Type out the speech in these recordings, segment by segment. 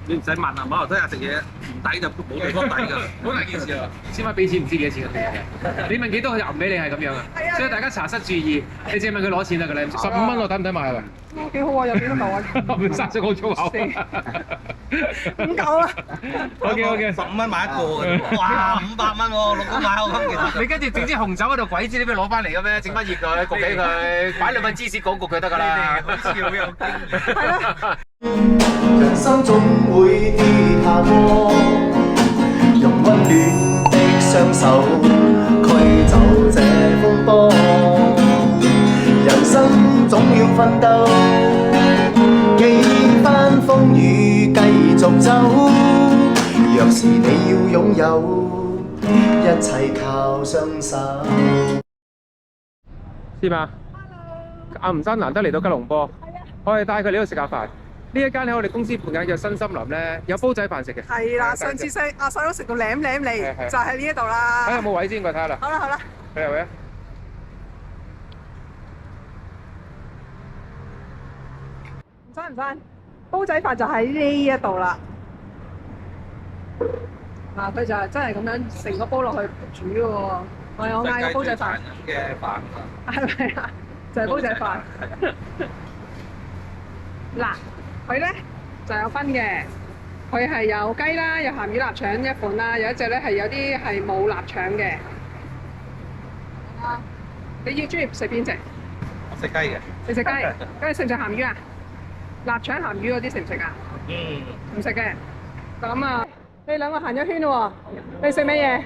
你唔使問啊，馬來西亞食嘢唔抵就冇地方抵㗎，好大件事啊！先買俾錢唔知幾多錢嘅，你問幾多佢就揞俾你係咁樣啊！所以大家查實注意，你淨係問佢攞錢得㗎啦。15蚊我抵唔抵買啊？幾好啊，有幾多嚿啊？唔殺咗我粗口。5嚿啊 OK， 15蚊買一個嘅，哇500蚊喎，6個買好咁其實。你跟住整支紅酒喺度，鬼知你邊攞翻嚟嘅咩？整翻熱佢，焗俾佢，擺2份芝士焗佢得㗎啦。好似好有經驗。係啦。人生總會跌下坡，用溫暖的雙手驅走這風波。人生總要奮鬥，幾番風雨繼續走。若是你要擁有，一切靠雙手。師媽，阿吳生難得嚟到吉隆坡，我哋帶佢嚟度食下飯。呢一間喺我哋公司附近叫新森林咧，有煲仔飯食嘅。係啦，上次阿細佬食到舐脷，就喺呢一度啦。睇下有冇位先，我睇下啦。好啦好啦，睇下位啊！唔使，煲仔飯就喺呢一度啦。嗱，佢就係真係咁樣成個煲落去煮嘅喎。我嗌個煲仔飯嘅飯，係咪啊？就係煲仔飯。嗱，佢咧就有分嘅，佢係有雞啦，有鹹魚臘腸一款啦，有一隻咧係有啲係冇臘腸嘅。你要中意食邊隻？我食雞嘅。你食雞，咁你食唔食鹹魚啊？臘腸鹹魚嗰啲食唔食啊？唔食嘅。咁啊，你兩個行一圈咯喎，你食咩嘢？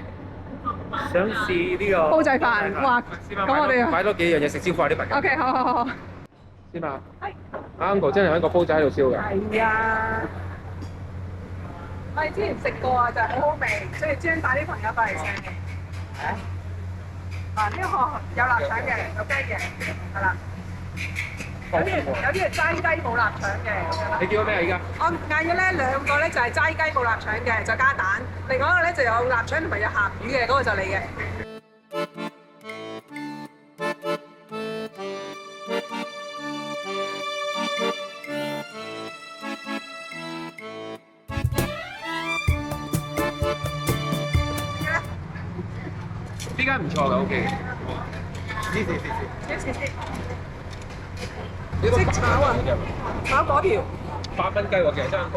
想試呢個煲仔飯，哇！咁我哋買多幾樣嘢食消化啲朋友。OK，好。師媽，阿 Uncle 真係喺個煲仔喺度燒㗎。係啊，我哋之前食過啊，就係好好味，所以專登帶啲朋友過嚟食。嗱，呢個有臘腸嘅，有雞嘅，係啦。有啲係齋雞冇臘腸嘅。你叫咗咩啊？而家？我嗌咗咧2個咧就係齋雞冇臘腸嘅，就加蛋；另外一個咧就有臘腸同埋有鹹魚嘅，嗰個就你嘅。呢間唔錯㗎，OK 嘅。試。識炒啊！炒粿條。8蚊雞喎，其實真係個。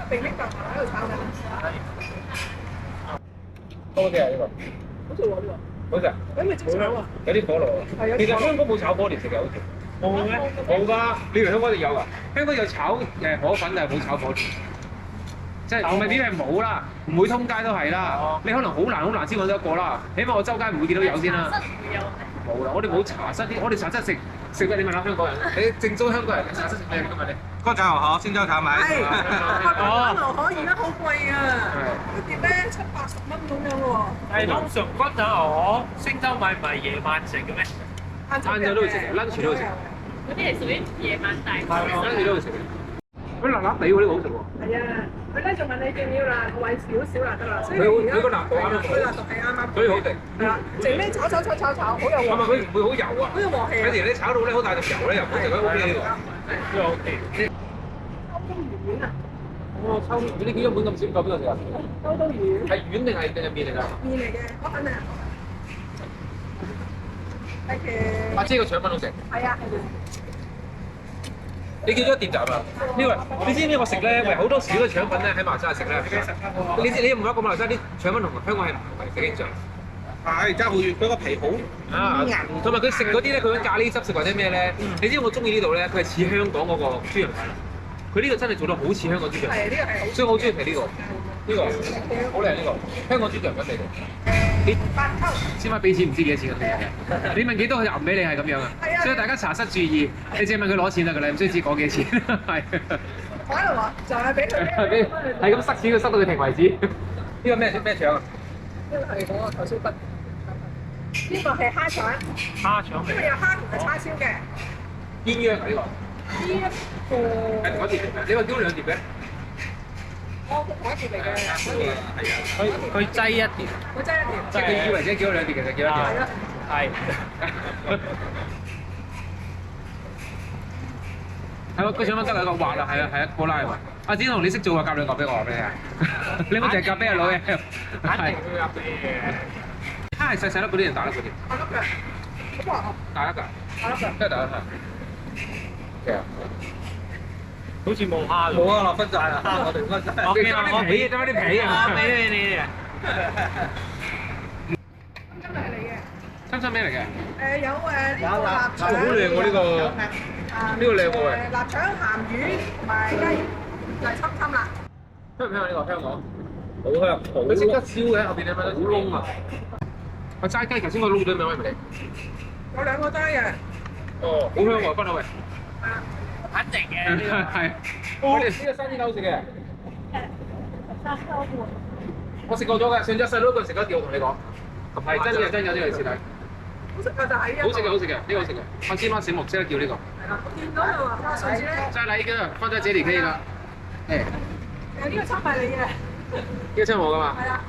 冰冰白喺度炒緊。多啲啊呢個。好似喎呢個。好食。咁咪即炒啊？有啲火爐啊。其實香港冇炒粿條食嘅好似。冇咩？冇㗎，你以為香港一定有㗎？香港有炒河粉，但係冇炒粿條。即係唔係點係冇啦，唔會通街都係啦。你可能好難先揾到一個啦，起碼我周街唔會見到有先啦。冇啦，我哋冇茶室啲，我哋茶室食咩？你問下香港人，你正宗香港人嘅茶室食咩？今日你乾炒牛河、鮮州炒米。係，乾牛河而家好貴啊！一碟咧70-80蚊咁樣喎。係通常乾炒牛河、星洲米唔係夜晚食嘅咩？晏晝都會食，lunch都會食。嗰啲係屬於夜晚大lunch都會食。佢辣辣地喎，呢個好食喎。係啊，佢咧就問你要唔要辣，我話少辣得啦。所以佢個辣度啱啱好。佢辣度係啱啱。所以好食。係啦，整咩炒，好有鑊。係咪佢唔會好油啊？好有鑊氣。有時你炒到咧好大陣油咧，又唔好食得 OK 呢個。呢個 OK。秋冬魚丸啊！哦，秋魚，你見咗碗咁少，夠邊個食啊？秋冬魚丸係丸定係麵嚟㗎？麵嚟嘅，我肯定係。係嘅。阿姐個腸粉好食。係啊，係嘅。你叫咗一碟就係嘛？呢位，你知唔知我食咧？喂，好多時嗰啲腸粉咧喺馬來西亞食咧，你有冇發覺馬來西亞啲腸粉同香港係唔同嘅食經常？係爭好遠，佢個皮好啊，同埋佢食嗰啲咧，佢揾咖喱汁食或者咩咧？你知我中意呢度咧，佢係似香港嗰個豬潤粉。佢呢個真係做到好似香港豬潤粉。係呢個係好。所以我好中意食呢個，好靚呢個，香港豬潤粉嚟嘅。先買俾錢唔知幾多錢嘅，你問幾多佢就揞俾你係咁樣啊！所以大家查實注意，你淨係問佢攞錢得㗎啦，唔需要知講幾錢。係。我喺度話就係俾佢。係咁塞錢，佢塞到佢停為止。呢個咩腸啊？呢個係嗰個頭燒骨。呢個係蝦腸。蝦腸呢個有蝦同埋叉燒嘅。鴛鴦啊呢個。呢一個。係同一碟嘅，你話叫2碟嘅？我同一碟嚟嘅。佢擠一碟，佢擠一碟。即係佢以為自己叫咗2碟，其實叫1碟。係啦。係。係喎，佢想得兩個畫啦，係啊係啊，好拉喎。阿子彤，你識做啊？夾兩個俾我話俾你啊！你冇淨係夾俾阿老嘅，係。蝦係細細粒嗰啲定大粒嗰啲？大粒嘅，好滑啊！大粒㗎，大粒嘅。真係大粒係。嘅。好似冇蝦冇啊，落分晒啦，蝦我哋分晒。我見爭啲皮，爭啲皮啊！俾你。真係你嘅。親親咩嚟嘅？有呢個臘腸，好靚喎呢個，呢個靚喎喂。臘腸鹹魚同埋雞，就係侵侵啦。香唔香啊？呢個香港。好香，佢識得燒嘅，後邊有冇得好窿啊？我齋雞頭先個窿咗未？喂，有兩個齋嘅。哦，好香喎，不好喂。肯定嘅呢個。係。哦，呢個生煎好食嘅。我食過咗嘅，上次細佬嗰陣食咗一條，我同你講。係真嘅，真嘅，呢個嚟試睇。好食嘅就係好食嘅，好食嘅，呢個好食嘅。我芝麻醒目，識得叫呢個。係啦，我見到就話上次咧。再來一個，放在這裡可以啦。誒。呢個餐係你嘅。呢個真係我㗎嘛？係啊。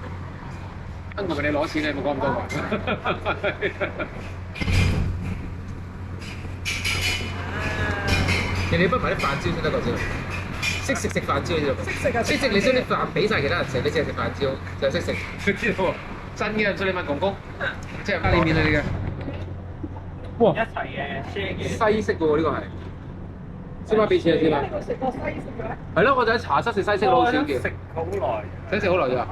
我問你攞錢，你冇講咁多話。人哋不埋啲飯焦先得㗎先，識食飯焦啫。識食啊！識食你將啲飯俾曬其他人食，你淨係食飯焦就識食。佢知道喎，真嘅，所以你問公公，即係拉麵嚟嘅。哇！一齊嘅 share 嘅。西式喎呢個係。先媽俾錢啊先媽。食過西式嘅。係咯，我就喺茶室食西式咯，好少叫。食好耐。想食好耐㗎。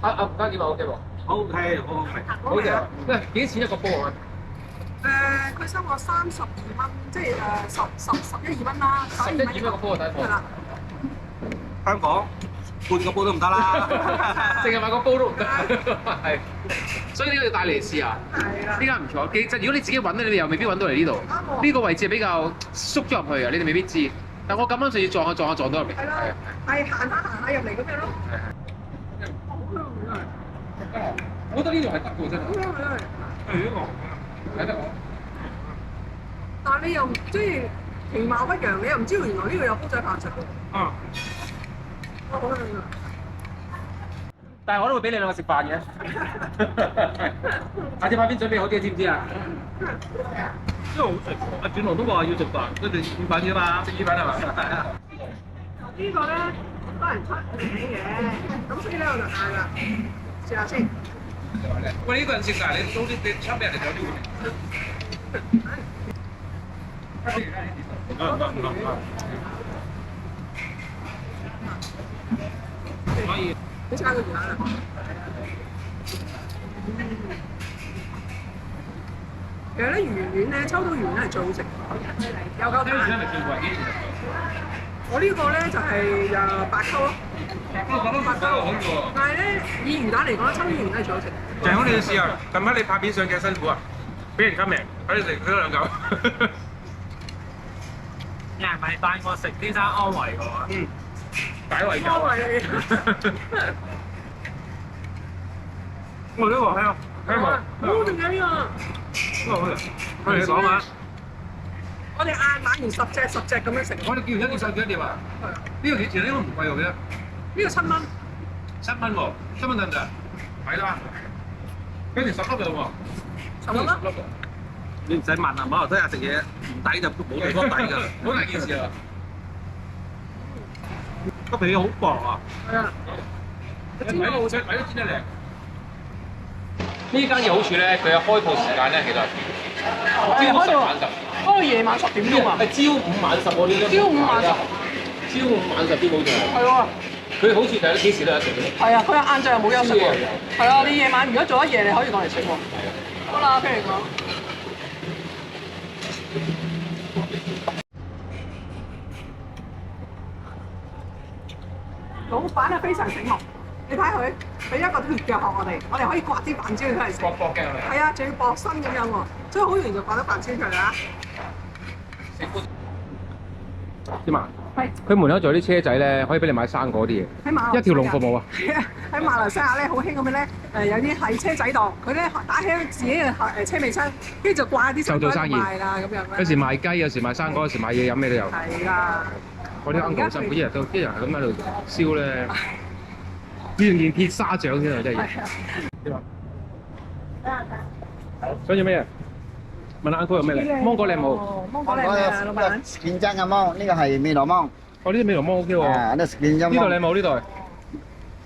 唔該點啊 OK 喎。好 OK，好好味。好嘅。喂，幾錢一個煲啊？佢收我32蚊，即係11、2蚊啦。11、2蚊個煲啊，大係啦。香港半個煲都唔得啦，淨係買個煲都唔得，係。所以呢個要帶嚟試下。係啦。呢間唔錯，其實如果你自己揾咧，你哋又未必揾到嚟呢度。呢個位置係比較縮咗入去啊，你哋未必知。但我咁啱上次撞下撞到入嚟。係啦。係行下入嚟咁樣咯。我覺得呢度係得嘅真係。好香啊！係呢個。睇得我。但係你又即係其貌不揚，你又唔知道原來呢度有煲仔飯食喎。啊！好香啊！但係我都會俾你兩個食飯嘅。下次拍片準備好啲，知唔知啊？因為好食。阿轉龍都話要食飯，佢哋意粉啫嘛，食意粉係嘛？係啊。呢個咧多人出名嘅，咁所以咧我就嗌啦，試下先。喂，呢個人食㗎，你出俾人哋有啲會。可以。你差個魚蛋啊！其實咧魚丸咧，秋刀魚丸係最好食，有夠彈。我呢個咧就係白溝咯。白溝。但係咧，以魚蛋嚟講，秋刀魚丸係最好食。鄭兄，你要試啊！近排你拍片上鏡辛苦啊，俾人 comment，快啲食多兩嚿。你係咪帶我食呢餐安慰我啊？嗯，解圍安慰你。我呢個香，香喎。好食嘅呢個。呢個好食。我哋講下。我哋嗌買完10隻咁樣食。我哋叫完一碟幾多碟啊？呢個幾錢？呢個唔貴喎，記得。呢個7蚊。7蚊喎，7蚊得唔得？係啦。跟住10粒就喎。10粒啦。你唔使問啊，馬來西亞食嘢唔抵就冇地方抵㗎，好大件事啊！個皮好薄啊！係啊。睇都煎得靚。呢間嘅好處咧，佢嘅開鋪時間咧，其實朝10晚10。開到夜晚10點鐘啊！係朝5晚10嗰啲咧。朝5晚10。朝5晚10啲好似係。係喎。佢好似睇幾時都有食嘅。係啊，佢晏晝又冇休息喎。係啊，你夜晚如果做一夜，你可以過嚟食喎。好啦，譬如講。老闆係非常醒目，你睇佢俾一個血腳學我哋可以刮啲飯焦出嚟食。薄薄嘅係咪？係啊，仲要薄身咁樣喎，所以好容易就刮得飯焦出嚟啦。點啊？係。佢門口仲有啲車仔咧，可以俾你買生果啲嘢。喺馬來西亞一條龍服務啊！係啊，喺馬來西亞咧好興咁樣咧，有啲喺車仔度，佢咧打起自己嘅車尾箱，跟住就掛啲生果賣啦咁樣咧。有時賣雞，有時賣生果，有時賣嘢飲咩都有。係啦。我啲 uncle 辛苦，一日係咁喺度燒咧，件件鐵砂掌先啊！真係。點啊？想要咩啊？問下 uncle 有咩嚟？芒果你有冇？芒果靚唔靚啊，老闆？ skin 真嘅芒，呢個係美羅芒，我呢啲美羅芒 OK 喎。啊，呢 skin 真呢度你有芒，冇呢度？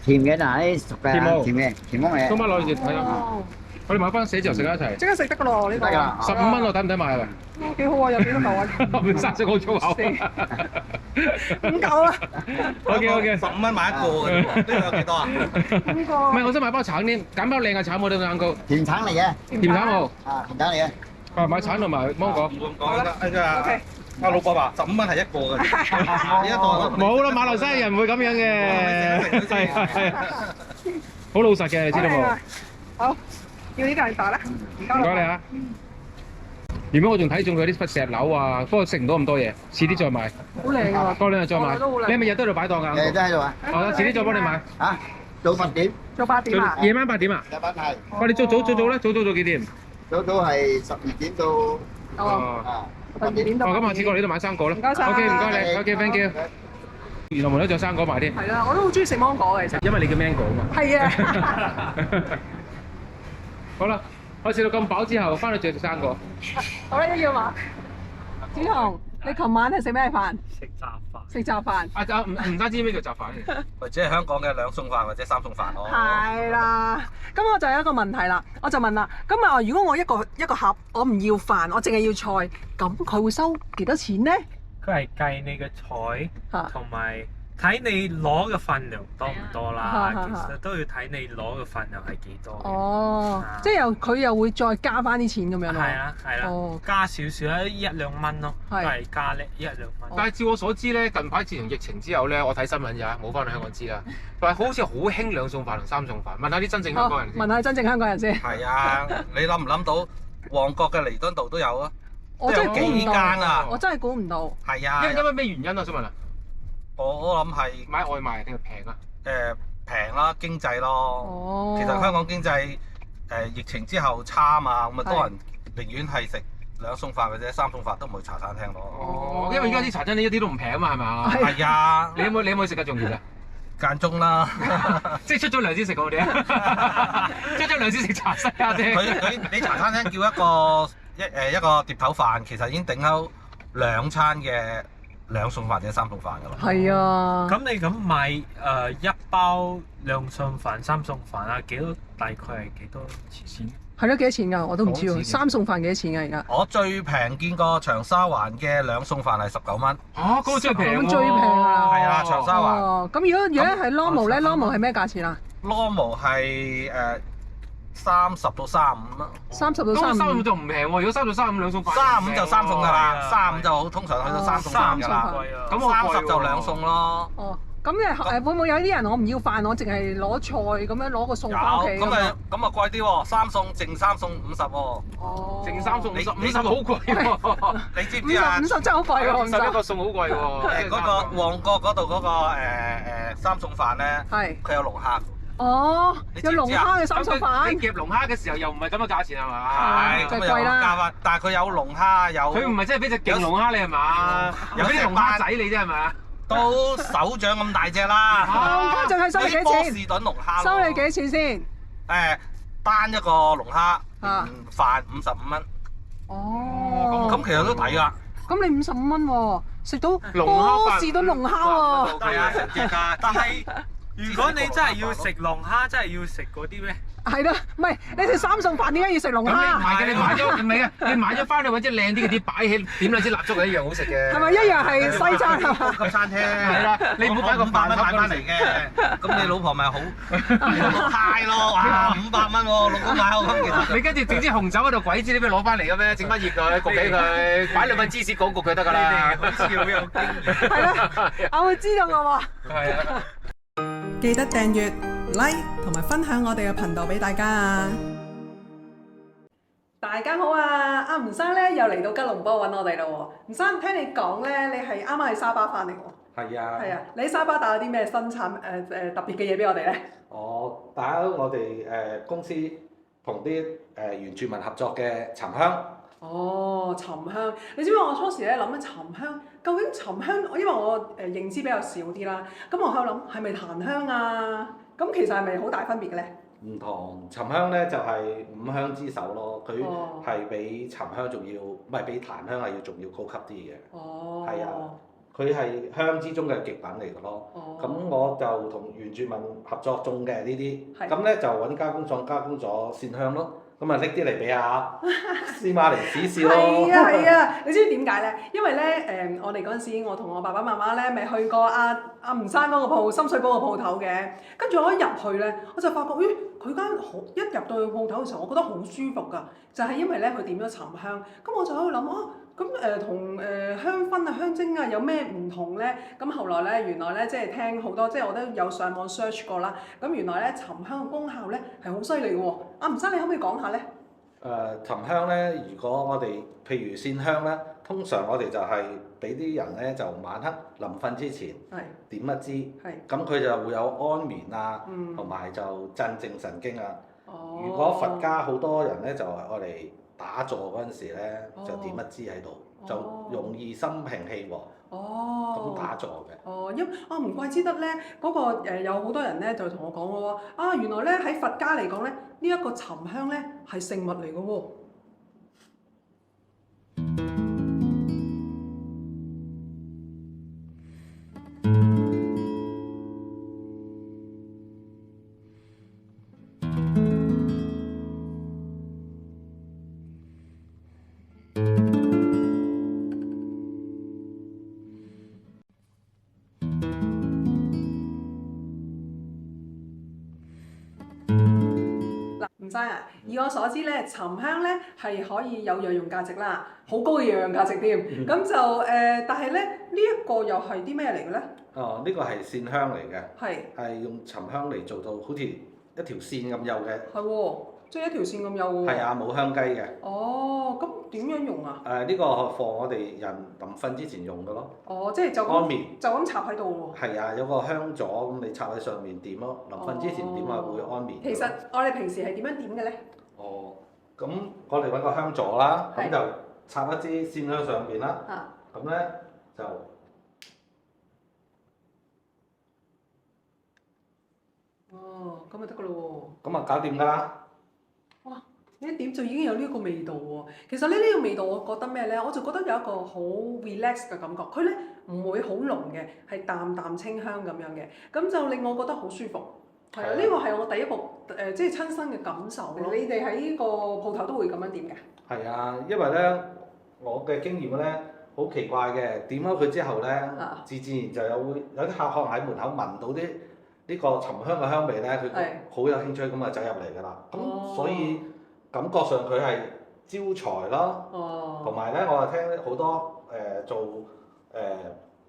甜嘅嗱，呢熟嘅，甜冇甜嘅，甜芒嚟蘇，媽攞住睇下。哦，我哋買翻寫字樓食一齊。即刻食得噶咯呢個。得㗎15蚊我抵唔抵買啊？幾好啊，有幾多嚿啊？唔生咗好粗口。 5嚿啊OK。 15蚊買一個嘅，呢個有幾多啊？ ，5個。唔係，我想買包橙添，揀包靚嘅橙冇得唔該。甜橙嚟嘅，甜橙冇。啊，甜橙嚟嘅，啊，買橙同埋芒果。唔咁講啦，阿老伯話15蚊係一個嘅，呢一個冇啦，馬來西亞人唔會咁樣嘅。係。好老實嘅，你知道冇？好，要呢個嚟打啦。唔該你啊。原本我仲睇中佢啲石榴啊，不過食唔到咁多嘢，遲啲再買。好靚啊！過兩日再買。都好靚你係咪日都喺度擺檔㗎？日日都喺度啊，好啦，遲啲再幫你買。啊，早8點，做8點啊？夜晚8點啊？日班係，喂，你早咧？早做幾點？早係12點到哦，啊12點到。哦，咁下次過嚟呢度買生果啦。唔該晒 OK，唔該你。OK，thank you。原來門口仲有生果賣添，係啦，我都好中意食芒果嘅其實。因為你叫 Mango 啊嘛。係啊。好啦，我食到咁飽之後，翻去再食生果。好啦，一樣嘛。子彤，你琴晚係食咩飯？食雜飯。食雜飯。唔單止咩叫雜飯，或者係香港嘅兩餸飯或者三餸飯咯。係啦，咁我就有一個問題啦，我就問啦，咁啊，如果我一個盒，我唔要飯，我淨係要菜，咁佢會收幾多錢呢？佢係計你嘅菜嚇同埋睇你攞嘅份量多唔多啦。係啊其實都要睇你攞嘅份量係幾多嘅。哦，啊即係佢又會再加翻啲錢咁樣咯。係啊，係哦啦，加少少啦，1-2蚊咯，都係係加呢1-2蚊。但係照我所知咧，近排自從疫情之後咧，我睇新聞咋，冇翻去香港知啦。但係好似好興兩餸飯同三餸飯，問下啲真正香港人先。問下真正香港人先。係啊，你諗唔諗到旺角嘅彌敦道都有啊？我真係估唔幾間到，啊我真係估唔到。係啊，因為咩原因啊？想問啊？我諗係買外賣定係平啊？平啦，經濟咯。哦。其實香港經濟疫情之後差啊嘛，咁啊多人寧願係食兩餸飯或者三餸飯都唔去茶餐廳咯。哦，因為而家啲茶餐廳一啲都唔平啊嘛，係嘛？係啊，你有冇食㗎？仲其實？間中啦。即係出咗糧先食嗰啲啊！出咗糧先食茶西啊！啫。你茶餐廳叫一個碟頭飯，其實已經頂out 2餐嘅兩餸飯或者三餸飯㗎啦。係啊。咁你咁買一包兩餸飯、三餸飯啊，大概係幾多錢？係咯，幾多錢㗎？我都唔知喎。港紙三餸飯幾多錢㗎而家？我最平見過長沙灣嘅兩餸飯係19蚊。嗰個真係平喎！咁最平啊！係啊，長沙灣。哦，咁如果係 normal 咧，normal 係咩價錢啊？ normal 係30到35咯。 30到咁35。35就唔平喎，如果3到35兩餸飯。 35就三餸㗎啦，係啊35就好通常去到三餸飯㗎啦。貴啊！咁我貴喎30就兩餸咯。哦，咁會唔會有啲人我唔要飯，我淨係攞菜咁樣攞個餸有翻屋企咁啊貴啲喎，三餸剩三餸50喎。哦。剩三餸你50好貴喎。你知唔知啊？ 50真係好貴喎， 50一個餸好貴喎。嗰個旺角嗰度嗰個三餸飯咧，係。佢有龍蝦。哦，有龍你知唔知啊蝦嘅三餸你飯。夾龍蝦嘅時候又唔係咁嘅價錢係嘛？係咁啊就係貴啦有加翻，但係佢有龍蝦有。佢唔係真係俾隻勁龍蝦你係嘛？有俾啲龍蝦仔你啫係嘛？都手掌咁大隻啦。龍蝦仲係收你幾波士錢？頓龍蝦咯。收你幾錢先？單一個龍蝦，啊飯55蚊。哦。咁其實都抵㗎。咁你55蚊喎，食到龍蝦波士頓龍蝦喎。係啊，成隻㗎。但係如果你真係要食龍蝦，真係要食嗰啲咩？係咯，唔係你食三餸飯點解要食龍咁你唔蝦？係嘅，你買咗唔係啊？你買咗翻去揾隻靚啲嘅碟擺起，點兩支蠟燭係一樣好食嘅。係咪一樣係西餐係嘛？高級餐廳係啦你唔好擺個500蚊飯盒買翻嚟嘅，咁你老婆咪好嗨咯，哇500蚊喎，老公買好咁其實。你跟住整支紅酒喺度，鬼知你咩攞翻嚟嘅咩？整翻熱佢，焗起佢，擺兩份芝士焗佢得㗎啦。好似好有經驗。係啦，我會知道㗎喎。係啊。記得訂閱、like 同埋分享我哋嘅頻道俾大家啊！大家好啊！阿吳生咧又嚟到吉隆坡揾我哋啦喎。吳生，聽你講咧，你係啱啱喺沙巴翻嚟喎。係啊，係啊，你喺沙巴帶咗啲咩新產特別嘅嘢俾我哋咧？我打我哋公司同啲原住民合作嘅沉香。哦，沉香，你知唔知我初時咧諗緊沉香，究竟沉香，因為我認知比較少啲啦，咁我喺度諗係咪檀香啊？咁其實係咪好大分別嘅咧？唔同，沉香咧就係五香之首咯，佢哦係比沉香仲要，唔係比檀香係要仲要高級啲嘅。哦，係啊，佢係香之中嘅極品嚟嘅咯。咁我就同原住民合作種嘅呢啲，係咁咧就揾加工廠加工咗線香咯。咁啊拎啲嚟俾阿司馬嚟試試咯。係啊係啊，你知唔知點解咧？因為咧我哋嗰陣時，我同我爸爸媽媽咧咪去過阿吳生嗰個鋪深水埗個鋪頭嘅，跟住我一入去咧，我就發覺咦佢間好一入到去鋪頭嘅時候，我覺得好舒服㗎，就係因為咧佢點咗沉香，咁我就喺度諗咁同香薰啊香精啊有咩唔同咧？咁後來咧原來咧即係聽好多，即係我都有上網 search 過啦。咁原來咧沉香嘅功效咧係好犀利嘅喎。阿吳生你可唔可以講下咧？沉香咧，如果我哋譬如線香咧，通常我哋就係俾啲人咧就晚黑臨瞓之前點一支，咁佢就會有安眠啊，同埋就鎮靜神經啊。如果佛家好多人咧就係愛嚟打坐嗰陣時咧，就點一支喺度，就容易心平氣和。咁打坐嘅。因唔怪之得咧，嗰個有好多人咧就同我講嘅喎，原來咧喺佛家嚟講咧，呢一個沉香咧係聖物嚟嘅喎。吳生啊，以我所知咧，沉香咧係可以有藥用價值啦，好高嘅藥用價值添。咁就但係咧呢一個又係啲咩嚟嘅咧？呢個係線香嚟嘅，係用沉香嚟做到好似一條線咁幼嘅。係喎，即係一條線咁幼喎。係啊，冇香雞嘅。咁點樣用啊？呢個放我哋人臨瞓之前用嘅咯。即係就安眠，就咁插喺度喎。係啊，有個香座咁，你插喺上面點咯。臨瞓之前點啊，會安眠。其實我哋平時係點樣點嘅咧？咁我哋揾個香座啦，咁就插一支線香上邊啦。咁咧就咁就得㗎咯喎。咁啊，搞掂㗎啦。你一點就已經有呢一個味道喎。其實咧呢個味道，我覺得咩咧？我就覺得有一個好 relax 嘅感覺。佢咧唔會好濃嘅，係淡淡清香咁樣嘅，咁就令我覺得好舒服。係啊，呢個係我第一個即係親身嘅感受咯。你哋喺呢個鋪頭都會咁樣點嘅？係啊，因為咧我嘅經驗咧好奇怪嘅，點咗佢之後咧，自然就有啲客可能喺門口聞到啲呢個沉香嘅香味咧，佢好有興趣咁啊走入嚟㗎啦。咁所以感覺上佢係招財咯，同埋咧我又聽好多做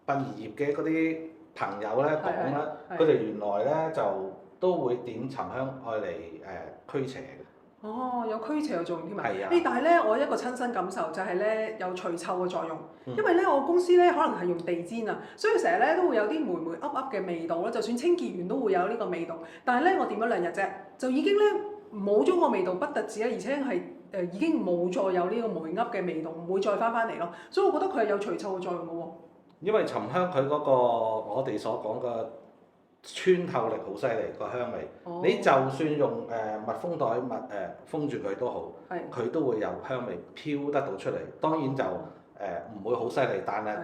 殯儀業嘅嗰啲朋友咧講咧，佢哋原來咧就都會點沉香愛嚟驅邪嘅。有驅邪嘅作用添啊！係啊。但係咧，我一個親身感受就係咧有除臭嘅作用，因為咧我公司咧可能係用地氈啊，所以成日咧都會有啲霉霉噏噏嘅味道啦。就算清潔完都會有呢個味道，但係咧我點咗2日啫，就已經咧冇咗個味道，不特止咧，而且係已經冇再有呢個霉噏嘅味道，唔會再翻嚟咯。所以我覺得佢係有除臭嘅作用嘅喎。因為沉香佢嗰個我哋所講嘅穿透力好犀利個香味，你就算用密封袋封住佢都好，佢都會有香味飄得到出嚟。當然就唔會好犀利，但係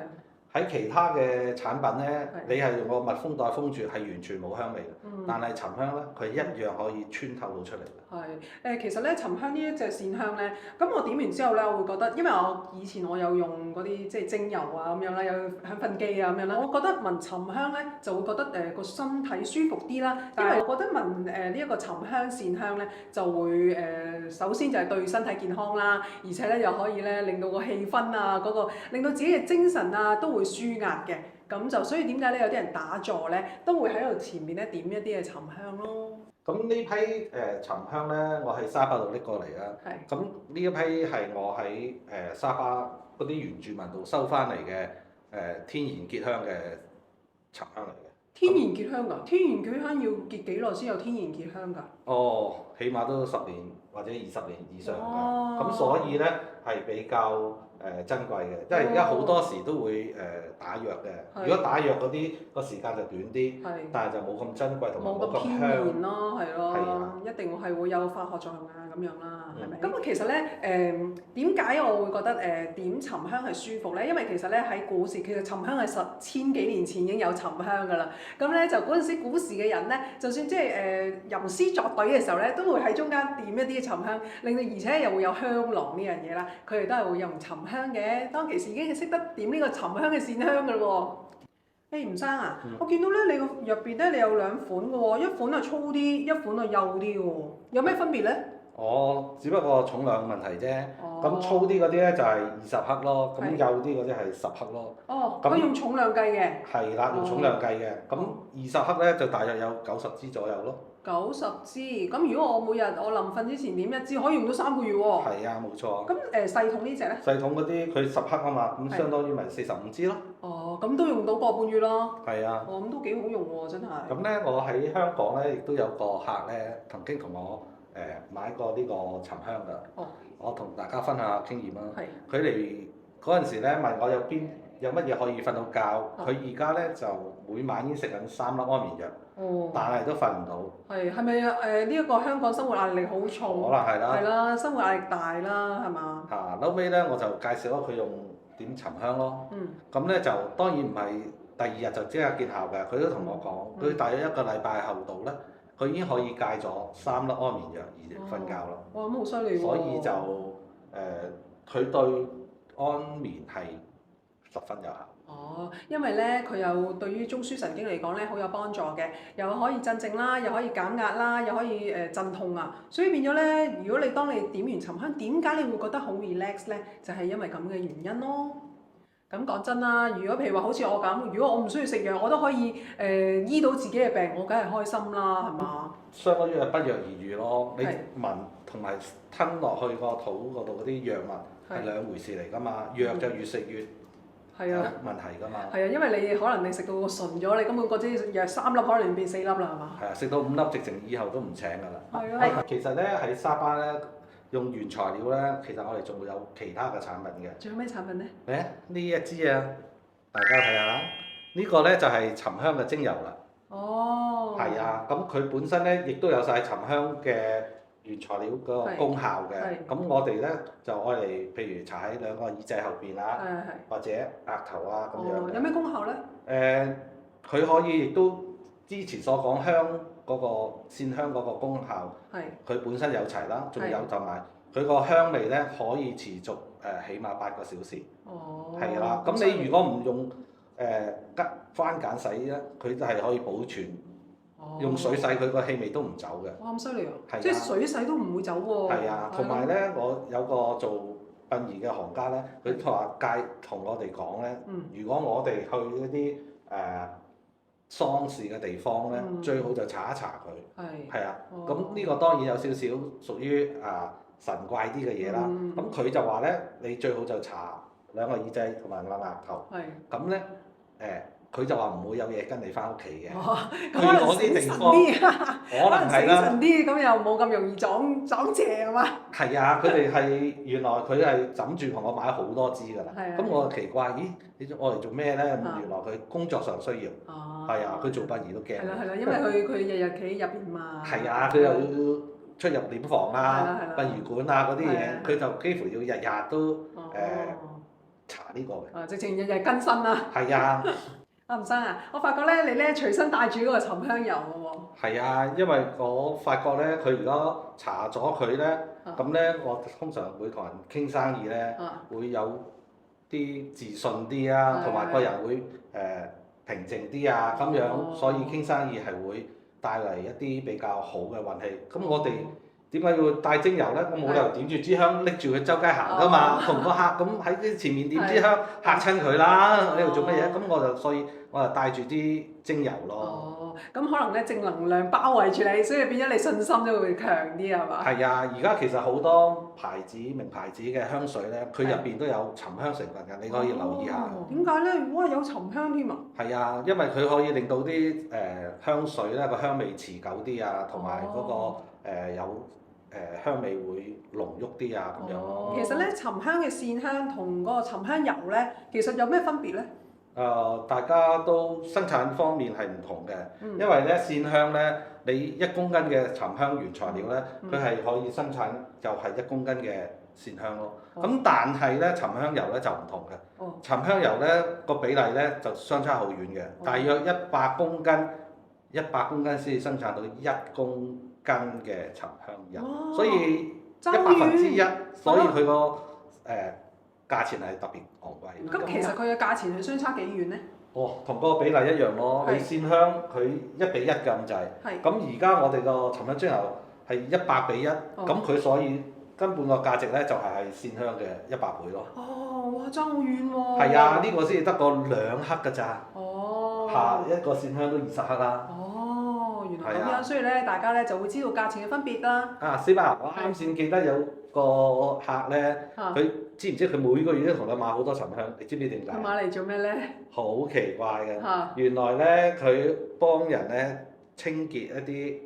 喺其他嘅產品咧，你係用個密封袋封住係完全冇香味嘅。但係沉香咧，佢一樣可以穿透到出嚟。其實咧沉香呢一隻線香咧，咁我點完之後咧，我會覺得，因為我以前我有用嗰啲即係精油啊咁樣啦，有香薰機啊咁樣啦，我覺得聞沉香咧就會覺得個身體舒服啲啦。因為我覺得聞呢一個沉香線香咧就會首先就係對身體健康啦，而且咧又可以咧令到個氣氛啊令到自己嘅精神啊都會舒壓嘅。咁就所以點解咧有啲人打坐咧都會喺度前面咧點一啲嘅沉香咯。咁呢批沉香咧，我喺沙巴度拎過嚟啦。咁呢一批係我喺沙巴嗰啲原住民度收翻嚟嘅天然結香嘅沉香嚟嘅。天然結香㗎？天然結香要結幾耐先有天然結香㗎？起碼都10年或者20年以上㗎。咁所以咧係比較珍貴嘅，因為而家好多時都會打藥嘅。如果打藥嗰啲個時間就短啲，但係就冇咁珍貴同埋冇咁偏香。然咯，係咯，一定係會有化學作用啊咁樣啦，係咪？咁啊其實咧點解我會覺得點沉香係舒服咧？因為其實咧喺古時，其實沉香係千幾年前已經有沉香㗎啦。咁咧就嗰陣時古時嘅人咧，就算即係吟詩作對嘅時候咧，都會喺中間點一啲沉香，令到而且又會有香囊呢樣嘢啦。佢哋都係會用沉香嘅。當其時已經識得點呢個沉香嘅線香㗎咯喎。吳生啊，我見到咧你個入邊咧你有兩款㗎喎，一款係粗啲，一款係幼啲嘅喎，有咩分別咧？只不過重量問題啫。咁粗啲嗰啲咧就係20克咯，咁幼啲嗰啲係10克咯。咁用重量計嘅。係啦，用重量計嘅。咁20克咧就大約有90支左右咯。90支，咁如果我每日我臨瞓之前點一支，可以用到3個月喎。係啊，冇錯。咁細桶呢隻咧？細桶嗰啲佢10克啊嘛，咁相當於咪45支咯。咁都用到個半月咯。係啊。咁都幾好用喎，真係。咁咧，我喺香港咧亦都有個客咧曾經同我買過呢個沉香㗎。我同大家分享下經驗啦。佢嚟嗰陣時咧問我有乜嘢可以瞓到覺，佢而家咧就每晚已經食緊3粒安眠藥。但係都瞓唔到。係咪呢一個香港生活壓力好重？可能係啦。係啦，生活壓力大啦，係嘛？後尾咧我就介紹咗佢用點沉香咯。咁咧就當然唔係第2日就即刻見效嘅，佢都同我講，佢大約1個禮拜後度咧，佢已經可以戒咗3粒安眠藥而瞓覺咯。哇！咁好犀利喎。所以就佢對安眠係十分有效。因為咧佢又對於中樞神經嚟講咧好有幫助嘅，又可以鎮靜啦，又可以減壓啦，又可以鎮痛啊，所以變咗咧，如果當你點完沉香，點解你會覺得好 relax 咧？就係因為咁嘅原因咯。咁講真啦，如果譬如話好似我咁，如果我唔需要食藥，我都可以醫到自己嘅病，我梗係開心啦，係嘛？相當於係不藥而癒咯。你聞同埋吞落去個肚嗰度嗰啲藥物係兩回事嚟㗎嘛，藥就越食越有問題㗎嘛。係啊，因為可能你食到個純咗，你根本嗰支藥3粒可能變4粒啦，係嘛？係啊，食到5粒直情以後都唔請㗎啦。係啊。其實咧喺沙巴咧。用原材料咧，其實我哋仲會有其他嘅產品嘅。仲有咩產品咧？呢一支啊，大家睇下啦。呢個咧就係沉香嘅精油啦。係啊，咁佢本身咧亦都有晒沉香嘅原材料個功效嘅。咁我哋咧就愛嚟，譬如搽喺2個耳仔後邊啊，或者額頭啊咁樣。有咩功效咧？佢可以亦都之前所講香嗰個線香嗰個功效，佢本身有齊啦，仲有就埋佢個香味咧可以持續起碼8個小時。係啦，咁你如果唔用番梘洗咧，佢都係可以保存。用水洗佢個氣味都唔走嘅。哇！咁犀利啊！即係水洗都唔會走喎。係啊，同埋咧，我有個做殯儀嘅行家咧，佢話同我哋講咧，如果我哋去嗰啲喪事嘅地方咧，最好就搽一搽佢。係啊，咁呢個當然有少少屬於神怪啲嘅嘢啦。咁佢就話咧，你最好就搽2個耳仔同埋2個額頭。咁咧佢就話唔會有嘢跟你翻屋企嘅。可能死神啲啊！可能係啦。死神啲，咁又冇咁容易撞邪係嘛？係啊，佢哋係原來佢係枕住同我買好多支㗎啦。咁我就奇怪，咦？你我嚟做咩咧？原來佢工作上需要。係啊，佢做殯儀都驚。係啦，因為佢日日企入邊嘛。係啊，佢又要出入殮房啊、殯儀館啊嗰啲嘢，佢就幾乎要日日都搽呢個嘅。直情日日更新啦。係啊。吳生啊，我發覺咧，你咧隨身帶住嗰個沉香油嘅喎。係啊，因為我發覺咧，佢如果搽咗佢咧，咁咧我通常會同人傾生意咧，會有啲自信啲啊，同埋個人會平靜啲啊，咁樣，所以傾生意係會帶嚟一啲比較好嘅運氣。咁我哋點解要帶精油咧？我冇理由點住支香拎住佢周街行噶嘛，同個客咁喺啲前面點支香嚇親佢啦，你度做乜嘢？咁所以我就帶住啲精油咯。咁可能咧正能量包圍住你，所以變咗你信心都會強啲係嘛？係啊，而家其實好多名牌子嘅香水咧，佢入邊都有沉香成分㗎，你可以留意下。點解咧？哇，有沉香添啊！係啊，因為佢可以令到啲香水咧個香味持久啲啊，同埋嗰個有香味會濃郁啲啊咁樣咯。其實咧，沉香嘅線香同嗰個沉香油咧，其實有咩分別咧？大家都生產方面係唔同嘅，因為咧線香咧，你1公斤嘅沉香原材料咧，佢係可以生產就係1公斤嘅線香咯。咁但係咧沉香油咧就唔同嘅，沉香油咧個比例咧就相差好遠嘅，大約100公斤先至生產到1公斤嘅沉香油，所以1/1，所以佢個價錢係特別昂貴。咁其實佢嘅價錢係相差幾遠咧？同個比例一樣咯。你線香佢1:1咁滯，咁而家我哋個沉香精油係100:1，咁佢所以根本個價值咧就係線香嘅100倍咯。哇，爭好遠喎！係啊，呢個先至得個2克㗎咋。一個線香都20克啦。原來咁樣，所以咧大家咧就會知道價錢嘅分別啦。司伯，我啱先記得有個客咧，佢知唔知佢每個月都同你買好多沉香？你知唔知點解？佢買嚟做咩咧？好奇怪嘅，原來咧佢幫人咧清潔一啲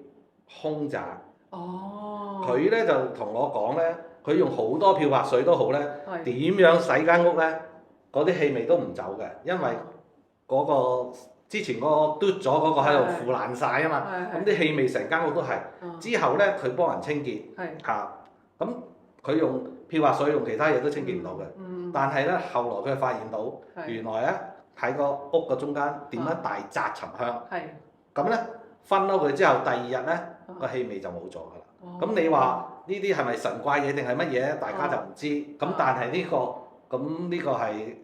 空宅。佢咧就同我講咧，佢用好多漂白水都好咧，點樣洗間屋咧，嗰啲氣味都唔走嘅，因為嗰個之前嗰個嘟咗嗰個喺度腐爛晒啊嘛，咁啲氣味成間屋都係。之後咧佢幫人清潔，咁佢用漂白水用其他嘢都清潔唔到嘅。但係咧後來佢發現到，原來咧喺個屋嘅中間點一大紮沉香，咁咧分咗佢之後，第2日咧個氣味就冇咗㗎啦。咁你話呢啲係咪神怪嘢定係乜嘢？大家就唔知。咁但係呢個係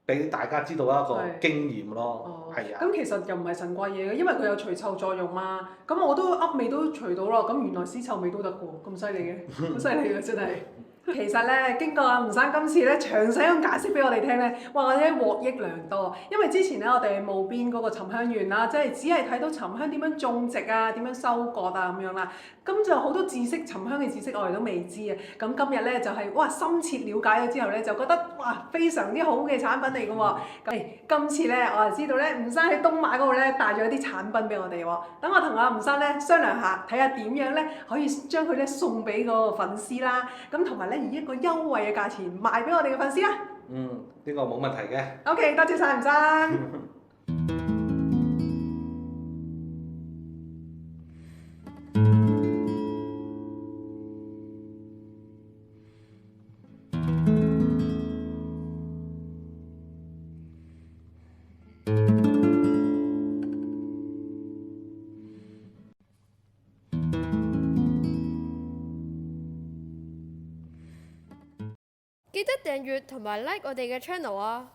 俾大家知道一個經驗咯。係啊。咁其實又唔係神怪嘢嘅，因為佢有除臭作用嘛。咁我都噏味都除到咯。咁原來屍臭味都得喎，咁犀利嘅，好犀利嘅真係。其實咧，經過阿吳生今次咧詳細咁解釋俾我哋聽咧，哇！我哋獲益良多。因為之前咧，我哋務邊嗰個沉香園啦，即係只係睇到沉香點樣種植啊，點樣收割啊咁樣啦。咁就好多知識，沉香嘅知識我哋都未知啊。咁今日咧就係哇深切了解咗之後咧，就覺得哇非常之好嘅產品嚟㗎喎。咁今次咧我就知道咧，吳生喺東馬嗰度咧帶咗啲產品俾我哋喎。等我同阿吳生咧商量下，睇下點樣咧可以將佢咧送俾嗰個粉絲啦。咁同埋咧以一個優惠嘅價錢賣俾我哋嘅粉絲啦。呢個冇問題嘅。OK， 多謝晒吳生。記得訂閱同埋 like 我哋嘅 channel 啊！